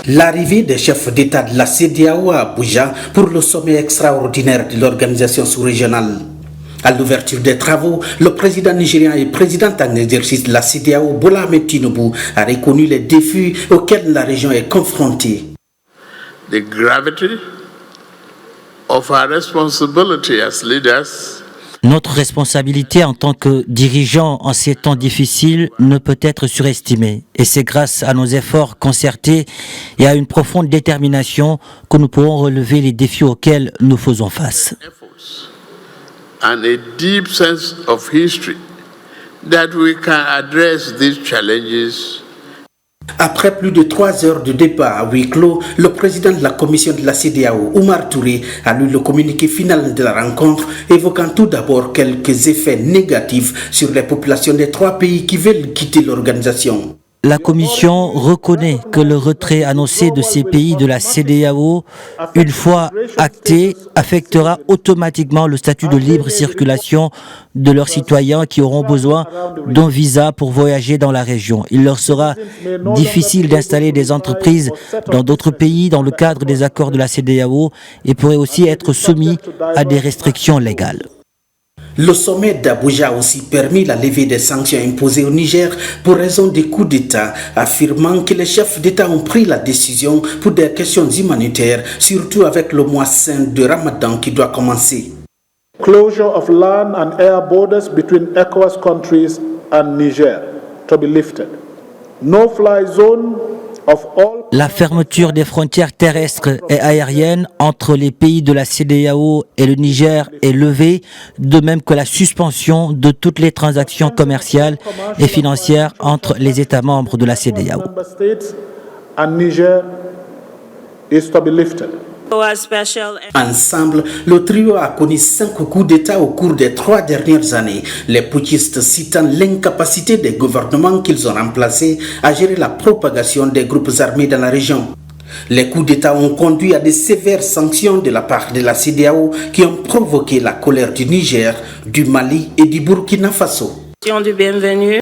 L'arrivée des chefs d'État de la CEDEAO à Abuja pour le sommet extraordinaire de l'organisation sous-régionale. À l'ouverture des travaux, le président nigérian et président en exercice de la CEDEAO, Bola Ahmed Tinubu, a reconnu les défis auxquels la région est confrontée. The gravity of our responsibility as leaders. Notre responsabilité en tant que dirigeants en ces temps difficiles ne peut être surestimée. Et c'est grâce à nos efforts concertés et à une profonde détermination que nous pourrons relever les défis auxquels nous faisons face. And a deep sense of history that we can address these challenges. Après plus de 3 heures de débat à huis clos, le président de la commission de la CEDEAO, Oumar Touré, a lu le communiqué final de la rencontre, évoquant tout d'abord quelques effets négatifs sur les populations des 3 pays qui veulent quitter l'organisation. La Commission reconnaît que le retrait annoncé de ces pays de la CEDEAO, une fois acté, affectera automatiquement le statut de libre circulation de leurs citoyens qui auront besoin d'un visa pour voyager dans la région. Il leur sera difficile d'installer des entreprises dans d'autres pays dans le cadre des accords de la CEDEAO et pourraient aussi être soumis à des restrictions légales. Le sommet d'Abuja a aussi permis la levée des sanctions imposées au Niger pour raison des coups d'État, affirmant que les chefs d'État ont pris la décision pour des questions humanitaires, surtout avec le mois saint de Ramadan qui doit commencer. Closure of land and air borders between ECOWAS countries and Niger to be lifted. No-fly zone of all. La fermeture des frontières terrestres et aériennes entre les pays de la CEDEAO et le Niger est levée, de même que la suspension de toutes les transactions commerciales et financières entre les États membres de la CEDEAO. Ensemble, le trio a connu 5 coups d'État au cours des 3 dernières années, les putschistes citant l'incapacité des gouvernements qu'ils ont remplacés à gérer la propagation des groupes armés dans la région. Les coups d'État ont conduit à de sévères sanctions de la part de la CEDEAO qui ont provoqué la colère du Niger, du Mali et du Burkina Faso. Du bienvenu.